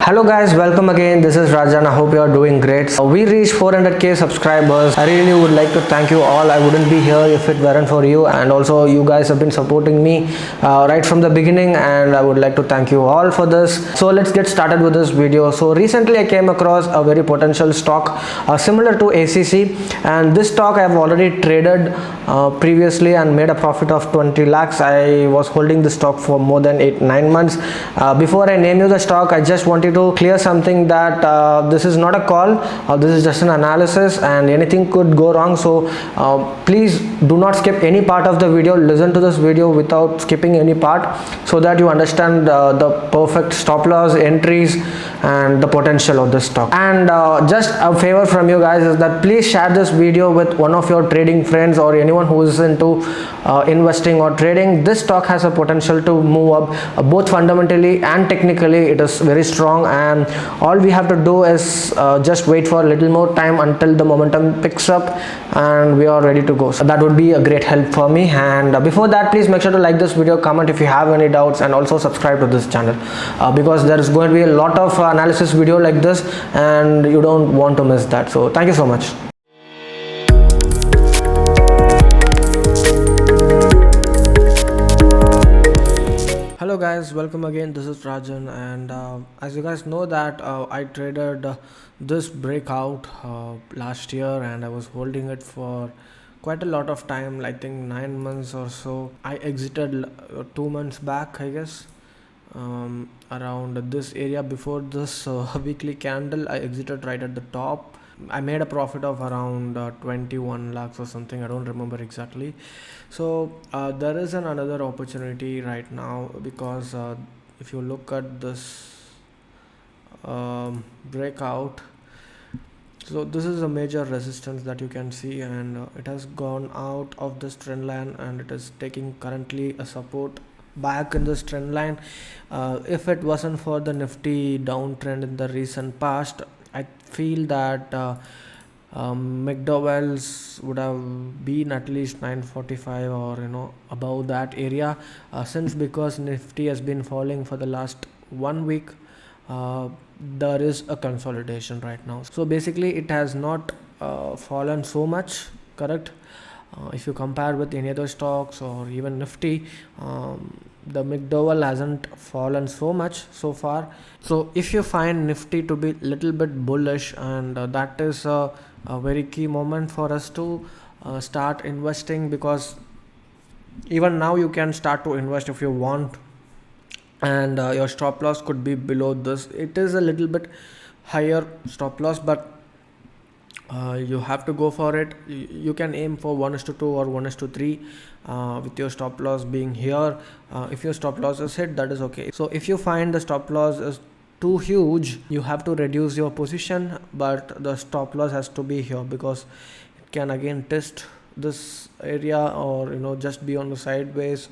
Hello guys, welcome again. This is Rajan. I hope you are doing great. We reached 400k subscribers. I really would like to thank you all. I wouldn't be here if it weren't for you, and also you guys have been supporting me right from the beginning, and I would like to thank you all for this. So let's get started with this video. So recently I came across a very potential stock similar to ACC, and this stock I have already traded previously and made a profit of 20 lakhs. I was holding the stock for more than 8-9 months. Before I name you the stock, I just wanted to clear something that this is not a call, this is just an analysis, and anything could go wrong. So please do not skip any part of the video. Listen to this video without skipping any part, so that you understand the perfect stop loss, entries, and the potential of the stock. And just a favor from you guys is that please share this video with one of your trading friends or anyone who is into investing or trading. This stock has a potential to move up both fundamentally and technically. It is very strong, and all we have to do is just wait for a little more time until the momentum picks up and we are ready to go. So that would be a great help for me. And before that, please make sure to like this video, comment if you have any doubts, and also subscribe to this channel because there is going to be a lot of analysis video like this, and you don't want to miss that. So thank you so much. Hello guys, welcome again. This is Rajan, and as you guys know that I traded this breakout last year, and I was holding it for quite a lot of time, I think 9 months or so. I exited 2 months back, I guess, around this area. Before this weekly candle, I exited right at the top. I made a profit of around 21 lakhs or something. I don't remember exactly. So there is another opportunity right now, because if you look at this breakout, so this is a major resistance that you can see, and it has gone out of this trend line, and it is taking currently a support back in this trend line. If it wasn't for the nifty downtrend in the recent past, I feel that McDowell's would have been at least 945 or above that area, since because nifty has been falling for the last 1 week. There is a consolidation right now, so basically it has not fallen so much, correct? If you compare with any other stocks or even nifty, the McDowell hasn't fallen so much so far. So if you find nifty to be little bit bullish, and that is a very key moment for us to start investing, because even now you can start to invest if you want, and your stop loss could be below this. It is a little bit higher stop loss, but you have to go for it. You can aim for 1:2 or 1:3 with your stop loss being here. If your stop loss is hit, that is okay. So if you find the stop loss is too huge, you have to reduce your position, but the stop loss has to be here, because it can again test this area, or just be on the sideways.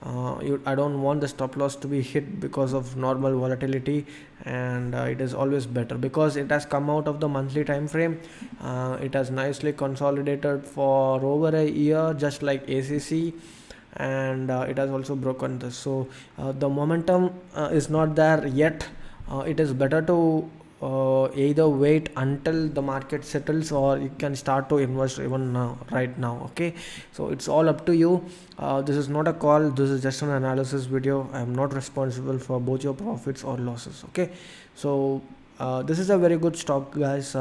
I don't want the stop loss to be hit because of normal volatility, and it is always better because it has come out of the monthly time frame. It has nicely consolidated for over a year, just like ACC, and it has also broken this. So the momentum is not there yet. It is better to either wait until the market settles, or you can start to invest even now, right now. Okay, so it's all up to you. This is not a call, this is just an analysis video. I am not responsible for both your profits or losses. Okay, so this is a very good stock, guys.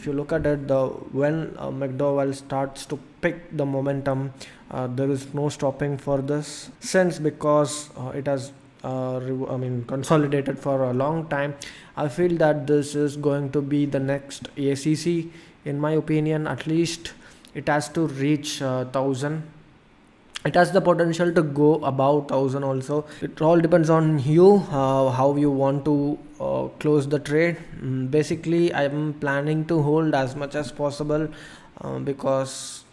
If you look at it, when McDowell starts to pick the momentum, there is no stopping for this, since because it has consolidated for a long time. I feel that this is going to be the next ACC, in my opinion. At least it has to reach 1000. It has the potential to go above 1000 also. It all depends on you, how you want to close the trade. Basically, I am planning to hold as much as possible, because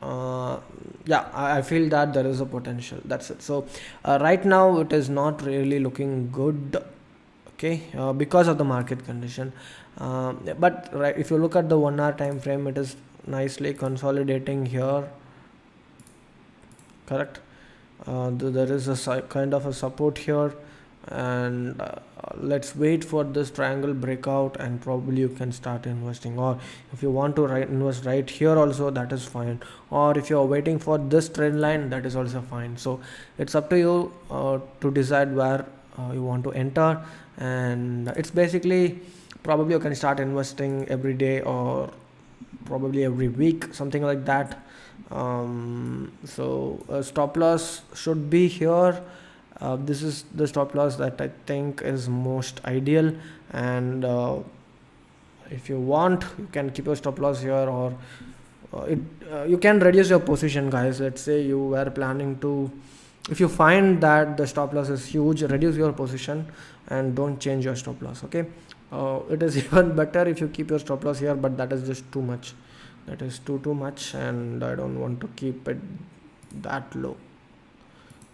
I feel that there is a potential. That's it. So right now it is not really looking good, okay, because of the market condition, but right, if you look at the 1 hour time frame, it is nicely consolidating here, correct? There is a kind of a support here, and let's wait for this triangle breakout, and probably you can start investing. Or if you want to invest right here also, that is fine. Or if you're waiting for this trend line, that is also fine. So it's up to you to decide where you want to enter. And it's basically, probably you can start investing every day or probably every week, something like that. So stop loss should be here. This is the stop loss that I think is most ideal. And if you want, you can keep your stop loss here, or you can reduce your position, guys. Let's say you were planning to, if you find that the stop loss is huge, reduce your position and don't change your stop loss. Okay, it is even better if you keep your stop loss here, but that is just too much. That is too much, and I don't want to keep it that low.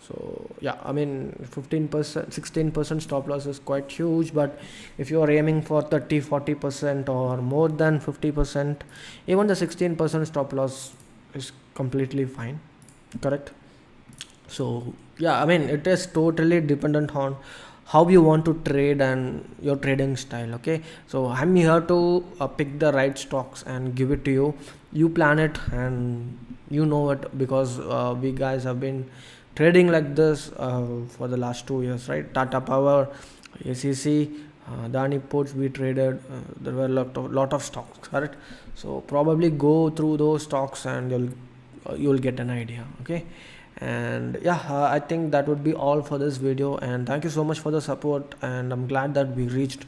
So yeah, I mean 15%, 16% stop loss is quite huge, but if you are aiming for 30-40% or more than 50%, even the 16% stop loss is completely fine. Correct. So yeah, I mean, it is totally dependent on how you want to trade and your trading style. Okay, so I'm here to pick the right stocks and give it to you. You plan it and you know it, because we guys have been trading like this for the last 2 years, right? Tata Power, ACC, Dani Ports, we traded. There were lot of stocks, correct? So probably go through those stocks and you'll get an idea. Okay, and yeah, I think that would be all for this video, and thank you so much for the support, and I'm glad that we reached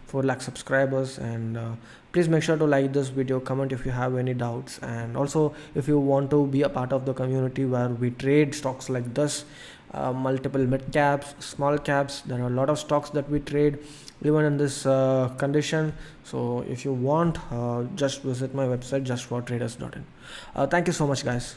4 lakh subscribers. And please make sure to like this video, comment if you have any doubts, and also if you want to be a part of the community where we trade stocks like this, multiple mid caps, small caps. There are a lot of stocks that we trade even in this condition. So if you want, just visit my website, justfortraders.in. Thank you so much, guys.